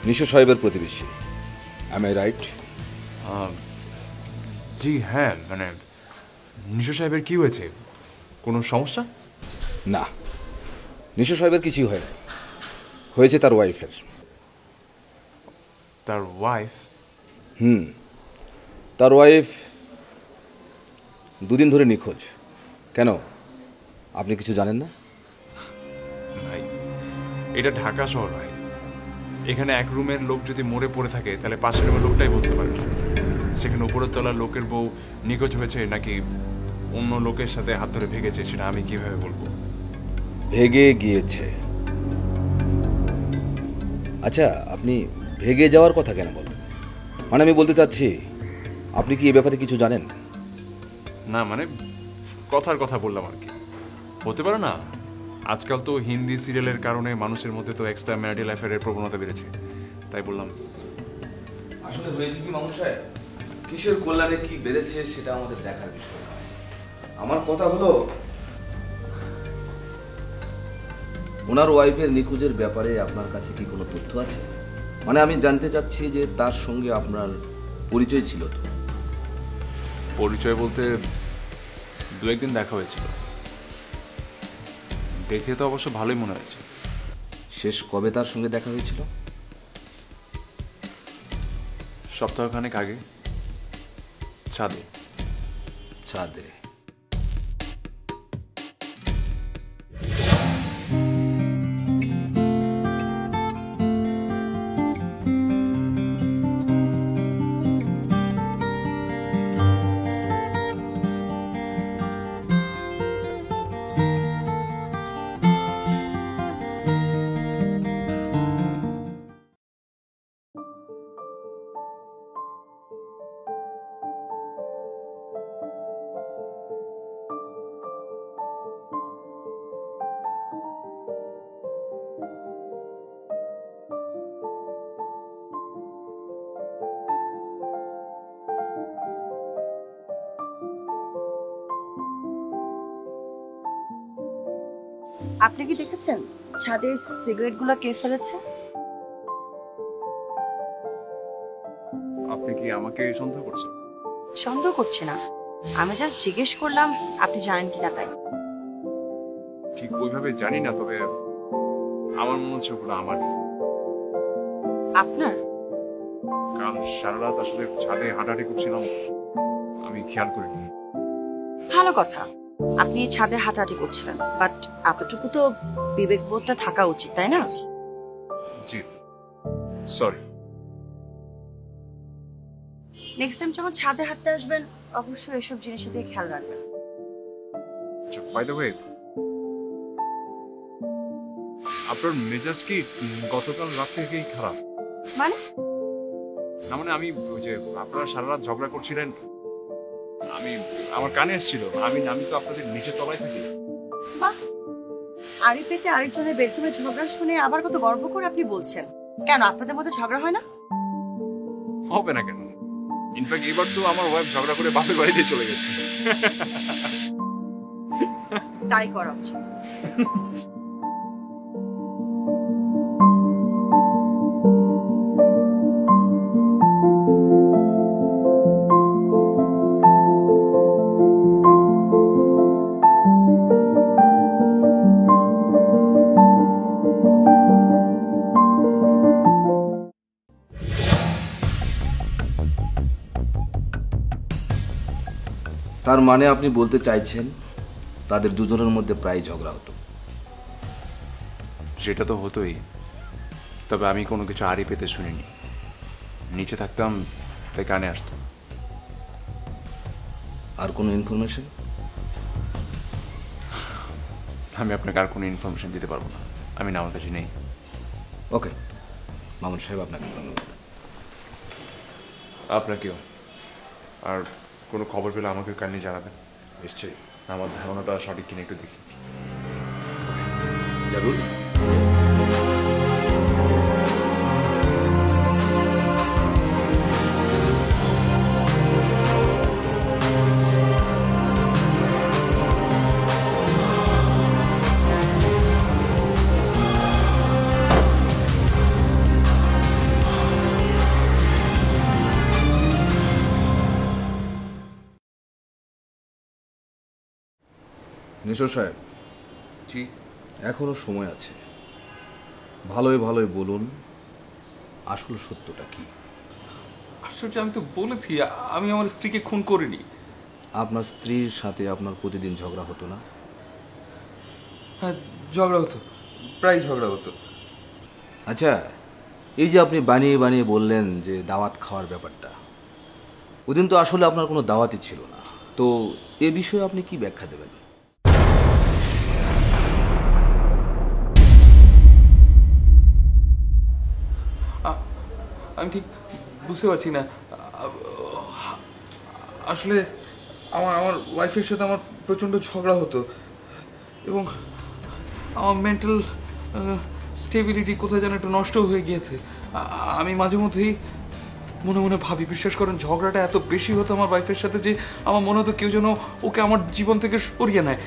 নিশু সাহেবের প্রতিবেশী, এম আই রাইট? জি হ্যাঁ, মানে নিশু সাহেবের কি হয়েছে? কোনো সমস্যা? না, নিশু সাহেবের কিছুই হয় না, হয়েছে তার ওয়াইফের। তার ওয়াইফ? তার ওয়াইফ 2 দিন ধরে নিখোঁজ। কেন, আপনি কিছু জানেন না? ভাই, এটা ঢাকা শহর ভাই। এখানে এক রুমের লোক যদি মরে পড়ে থাকে তাহলে পাশের রুমের লোকটাই বলতে পারে সেখানে উপরের তলার লোকের বউ নিখোঁজ হয়েছে নাকি অন্য লোকের সাথে হাত ধরে ভেগেছে সেটা আমি কিভাবে বলবো? ভেগে গিয়েছে। আচ্ছা, আপনি ভেগে যাওয়ার কথা কেন বলেন? মানে আমি বলতে চাচ্ছি, আপনি কি এই ব্যাপারে কিছু জানেন? না মানে কথার কথা বললাম আর কি। হতে পারে না, আজকাল তো হিন্দি সিরিয়ালের কারণে মানুষের মধ্যে তো এক্সট্রা ম্যারিটাল অ্যাফেয়ারের প্রবণতা বেড়েছে, তাই বললাম। আসলে হয়েছে কি মামুন সাহেব, কিসের কল্যাণে কি বেড়েছে সেটা আমাদের দেখার বিষয় নয়। আমার কথা হলো, ওনার ওয়াইফের নিখোঁজের ব্যাপারে আপনার কাছে কি কোনো তথ্য আছে? মানে আমি জানতে চাচ্ছি যে তার সঙ্গে আপনার পরিচয় ছিল তো? পরিচয় বলতে দু একদিন দেখা হয়েছিল, দেখে তো অবশ্য ভালোই মনে হয়েছে। শেষ কবে তার সঙ্গে দেখা হয়েছিল? সপ্তাহখানেক আগে, ছাদে। ছাদে। আপনি কি দেখেছেন ছাদে সিগারেট গুলো কে ফেলেছে? আপনি কি আমাকে সন্দেহ করছেন? সন্দেহ করছে না, আমি জাস্ট জিজ্ঞেস করলাম আপনি জানেন কিনা তাই। ঠিক ওইভাবে জানি না, তবে আমার মনে হচ্ছে ওগুলো আমারই। আপনার? কারণ সারা রাত আসলে ছাদে হাঁটাহাঁটি করছিলাম, আমি খেয়াল করিনি। ভালো কথা, আপনি ছাদে হাঁটাহাঁটি করছিলেন, বাট এতটুকু তো বিবেকবোধটা থাকা উচিত, তাই না? জি সরি। নেক্সট টাইম যখন ছাদে হাঁটতে আসবেন অবশ্যই এসব জিনিসের দিকে খেয়াল রাখবেন। বাই দ্য ওয়ে, আপনার মেজাজ কি গতকাল রাত থেকেই খারাপ? মানে? না মানে আমি ওই যে আপনারা সারা রাত ঝগড়া করছিলেন, আমার কানে এসেছিল। আমি তো আপনাদের নিচের তলায় থাকি। বাহ, আড়ি পেতে আরেকজনের বেডরুমে ঝগড়া শুনে আবার কত গর্ব করে আপনি বলছেন। কেন আপনাদের মধ্যে ঝগড়া হয় না? হবে না কেন? ইনফ্যাক্ট এবার তো আমার ওয়াইফ ঝগড়া করে বাপের বাড়িতে চলে গেছে। তাই করা উচিত। তার মানে আপনি বলতে চাইছেন তাদের দুজনের মধ্যে প্রায় ঝগড়া হতো? সেটা তো হতোই, তবে আমি কোনো কিছু আড়ি পেতে শুনিনি। নিচে থাকতাম, তাই কানে আসতো। আর কোনো ইনফরমেশন? আমি আপনাকে আর কোনো ইনফরমেশন দিতে পারবো না, আমি না, আমার কাছে নেই। ওকে মামুন সাহেব, আপনাকে ধন্যবাদ। আপনাকেও। আর কোনো খবর পেলে আমাকে কালনি জানাবেন। নিশ্চয়ই। আমার ধারণাটা সঠিক কিনা একটু দেখি। জরুর। নিশো সাহেব, জি। এখনো সময় আছে, ভালোই ভালোই বলুন আসল সত্যটা কি। আশ্চর্য, আমি তো বলেছি আমি আমার স্ত্রীকে খুন করিনি। আপনার স্ত্রীর সাথে আপনার প্রতিদিন ঝগড়া হতো না? হ্যাঁ, ঝগড়া হতো, প্রায় ঝগড়া হতো। আচ্ছা, এই যে আপনি বানিয়ে বানিয়ে বললেন যে দাওয়াত খাওয়ার ব্যাপারটা, ওদিন তো আসলে আপনার কোনো দাওয়াতই ছিল না, তো এ বিষয়ে আপনি কি ব্যাখ্যা দেবেন? আমি ঠিক বুঝতে পারছি না। আসলে আমার ওয়াইফের সাথে আমার প্রচণ্ড ঝগড়া হতো এবং আমার মেন্টাল স্টেবিলিটি কোথায় যেন একটু নষ্ট হয়ে গিয়েছে। আমি মাঝে মধ্যেই মনে মনে ভাবি, বিশ্বাস করেন, ঝগড়াটা এত বেশি হতো আমার ওয়াইফের সাথে যে আমার মনে হতো কেউ যেন ওকে আমার জীবন থেকে সরিয়ে নেয়।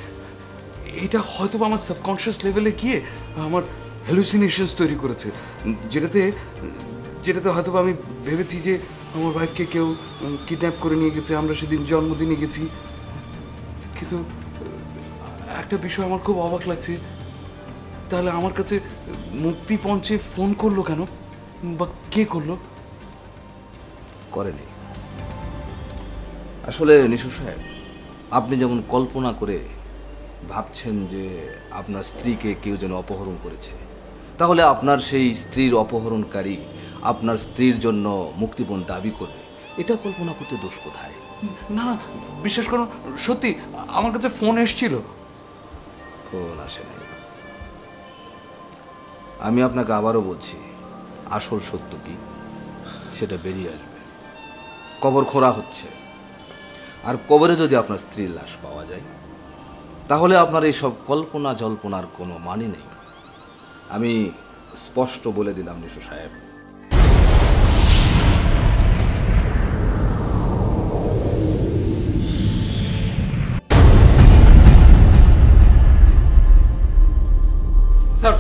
এটা হয়তো আমার সাবকনশিয়াস লেভেলে গিয়ে আমার হ্যালুসিনেশনস তৈরি করেছে, যেটাতে হয়তো আমি ভেবেছি যে আমার ওয়াইফকে কেউ কিডন্যাপ করে নিয়ে গেছে, আমরা সেদিন জন্মদিনে গেছি। কিন্তু একটা বিষয় আমার খুব অবাক লাগছে, তাহলে আমার কাছে মুক্তিপঞ্চে ফোন করলো কেন, বা কে করলো? করেনি। আসলে নিশু সাহেব, আপনি যেমন কল্পনা করে ভাবছেন যে আপনার স্ত্রীকে কেউ যেন অপহরণ করেছে, তাহলে আপনার সেই স্ত্রীর অপহরণকারী আপনার স্ত্রীর জন্য মুক্তিপণ দাবি করবে, এটা কল্পনা করতে দোষ কোথায়? না না, বিশ্বাস করুন, সত্যি আমার কাছে ফোন এসেছিল। ফোন আসেনি। আমি আপনাকে আবারও বলছি, আসল সত্য কি সেটা বেরিয়ে আসবে। কবর খোঁড়া হচ্ছে, আর কবরে যদি আপনার স্ত্রীর লাশ পাওয়া যায়, তাহলে আপনার এইসব কল্পনা জল্পনার কোনো মানে নেই। আমি স্পষ্ট বলে দিলাম নিশু সাহেব। স্যার,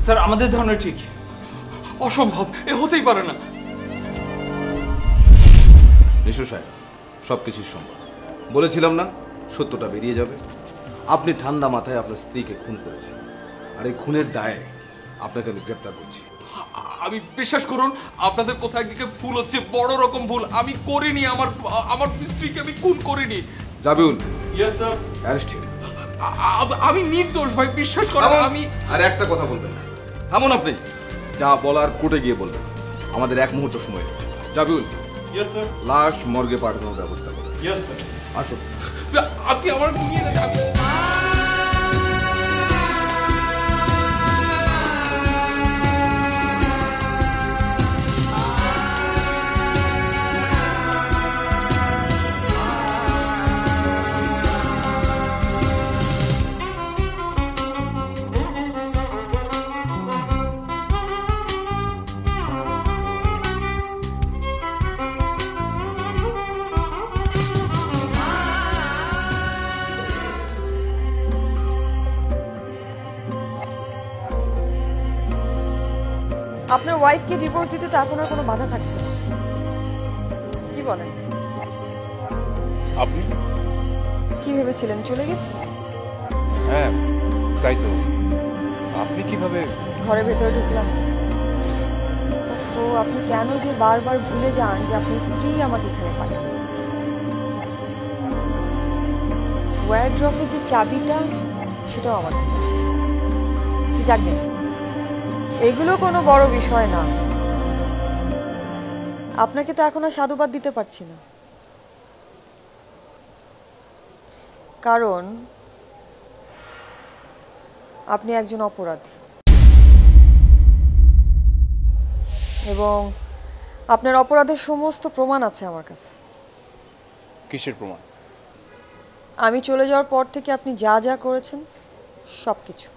স্যার, আমাদের ধারণা ঠিক। অসম্ভব, এ হতেই পারে না। নিশু সাহেব, সবকিছুই সম্ভব। বলেছিলাম না, সত্যটা বেরিয়ে যাবে। আপনি ঠান্ডা মাথায় আপনার স্ত্রীকে খুন করেছেন, আর এই খুনের দায়ে আপনাকে আমি গ্রেপ্তার করছি। আমি, বিশ্বাস করুন, আপনাদের কোথাও একদিকে ভুল হচ্ছে, বড় রকম ভুল। আমি করিনি, আমার স্ত্রীকে আমি খুন করিনি। জাবিউল, ইয়েস স্যার। অ্যারেস্ট। আমি নির্দোষ ভাই, বিশ্বাস করেন। আমি আর একটা কথা বলবেন না, থামুন। আপনি যা বলার কোর্টে গিয়ে বলবেন। আমাদের এক মুহূর্ত সময় নেই। জাবিউল, ইয়েস স্যার। লাশ মর্গে পাঠানোর ব্যবস্থা করুন। Yes sir. আসুন। আপনি আমার নিয়ে যান। আপনার ওয়াইফকে ডিভোর্স দিতে তো এখন আর কোনো বাধা থাকছে না, কি বলেন? আপনি? কি ভেবেছিলেন চলে গেছে? হ্যাঁ, তাই তো। আপনি কিভাবে? ঘরের ভেতরে ঢুকলাম। ওফো, আপনি কেন যে বারবার ভুলে যান যে আপনার স্ত্রী আমাকে এখানে পাঠান। ওয়ারড্রপের যে চাবিটা, সেটাও আমার কাছে আছে। যাকে এগুলো কোনো বড় বিষয় না। আপনাকে তো এখন আর সাধুবাদ দিতে পারছি না, কারণ আপনি একজন অপরাধী এবং আপনার অপরাধের সমস্ত প্রমাণ আছে আমার কাছে। কিসের প্রমাণ? আমি চলে যাওয়ার পর থেকে আপনি যা যা করেছেন সবকিছু।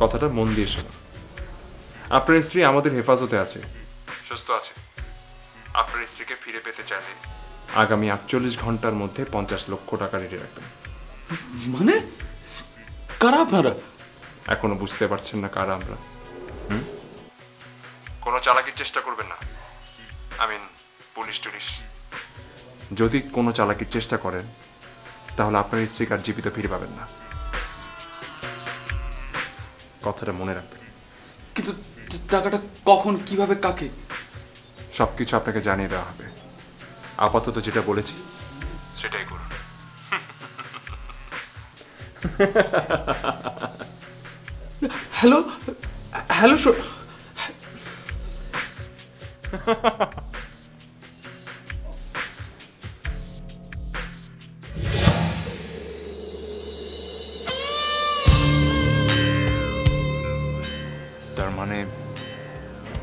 কথাটা মন দিয়ে শুনুন। আপনার স্ত্রী আমাদের হেফাজতে আছে, সুস্থ আছে। আপনার স্ত্রীকে ফিরে পেতে চাইলে আগামী 48 ঘন্টার মধ্যে 50 লক্ষ টাকা রেডি রাখবেন। মানে কারা আপনারা? এখনো বুঝতে পারছেন না কারা আমরা? কোনো চালাকির চেষ্টা করবেন না, পুলিশ টুলিশ। যদি কোনো চালাকির চেষ্টা করেন তাহলে আপনার স্ত্রীকে আর জীবিত ফিরে পাবেন না, কথাটা মনে রাখবেন। কিন্তু টাকাটা কখন, কিভাবে, কাকে? সবকিছু আপনাকে জানিয়ে দেওয়া হবে। আপাতত যেটা বলেছি সেটাই করুন। হ্যালো হ্যালো তার মানে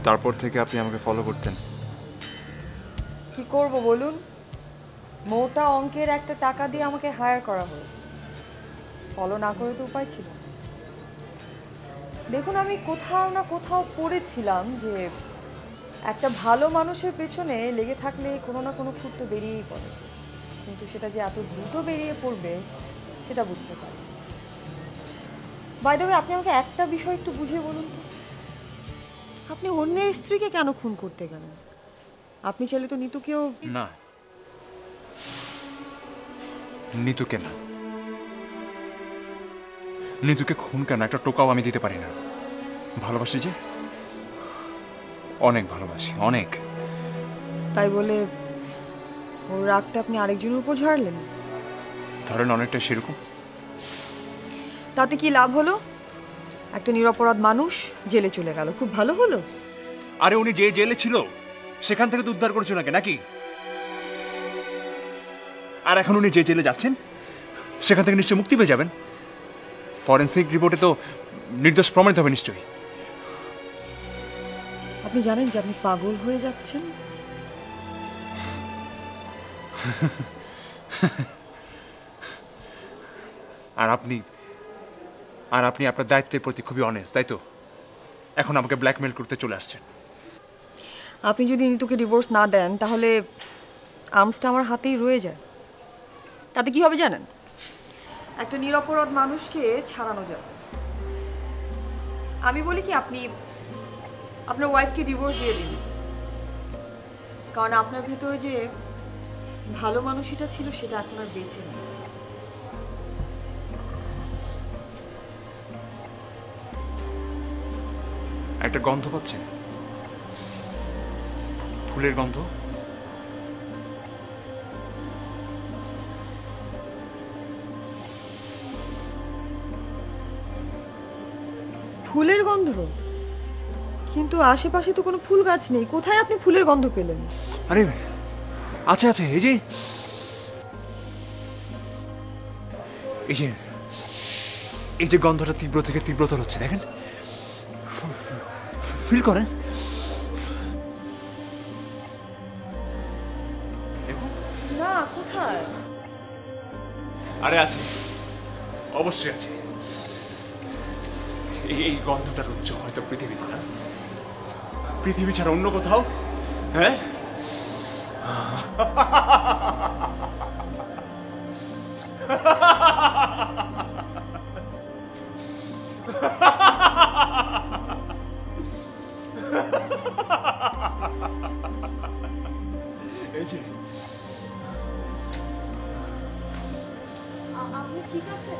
তারপর থেকে আপনি আমাকে ফলো করতেন? কি করব বলুন, মোটা অঙ্কের একটা টাকা দিয়ে আমাকে হায়ার করা হয়েছে, ফলো না করে তো উপায় ছিল না। দেখুন, আমি কোথাও না কোথাও পড়েছিলাম যে একটা ভালো মানুষের পেছনে লেগে থাকলে কোনো না কোনো খুঁত তো বেরিয়েই পড়ে, কিন্তু সেটা যে এত দ্রুত বেরিয়ে পড়বে সেটা বুঝতে পারি। বাই দ্য ওয়ে, আপনি আমাকে একটা বিষয় একটু বুঝিয়ে বলুন তো, আপনি অন্যের স্ত্রীকে কেন খুন করতে গেলেন? আপনি চাইলে তো নিতুকেও। না, নিতুকে না। নিতুকে খুন কেন, একটা টোকাও আমি দিতে পারি না। ভালোবাসি যে, অনেক ভালোবাসি, অনেক। তাই বলে ওর রাগটা আপনি আরেকজনের উপর ঝাড়লেন? ধরেন অনেকটা সেরকম। তাতে কি লাভ হলো? একটা নিরপরাধ মানুষ জেলে চলে গেল, খুব ভালো হলো। আরে উনি যে জেলে ছিল সেখান থেকে তো উদ্ধার করেছো নাকি? আর এখন উনি যে জেলে যাচ্ছেন সেখান থেকে নিশ্চয়ই মুক্তি পেয়ে যাবেন। ফরেন্সিক রিপোর্টে তো নির্দোষ প্রমাণিত হবে নিশ্চয়ই। আপনি জানেন যে আপনি পাগল হয়ে যাচ্ছেন? আর আপনি আপনার দায়িত্বের প্রতি খুবই অনেস্ট, তাই তো? এখন আমাকে ব্ল্যাকমেল করতে চলে আসছেন। আপনি যদি নিতুকে ডিভোর্স না দেন তাহলে আর্মসটা আমার হাতেই রয়ে যায়। তাতে কি হবে জানেন? একটা নিরপরাধ মানুষকে ছাড়ানো যাবে। আমি বলি কি, আপনি আপনার ওয়াইফকে ডিভোর্স দিয়ে দিন, কারণ আপনার ভেতরে যে ভালো মানুষটা ছিল সেটা এখন আর বেঁচে নেই। একটা গন্ধ পাচ্ছেন, ফুলের গন্ধ। ফুলের গন্ধ? কিন্তু আশেপাশে তো কোনো ফুল গাছ নেই, কোথায় আপনি ফুলের গন্ধ পেলেন? আরে আছে, এই যে এই যে গন্ধটা তীব্র থেকে তীব্রতর হচ্ছে, দেখেন, ফিল করেন। না, কোথায়? আরে আছে, অবশ্যই আছে। এই গন্ধটার উচ্চ হয়তো পৃথিবীতে না, পৃথিবী ছাড়া অন্য কোথাও। হ্যাঁ, এই যে আপনি ঠিক আছে?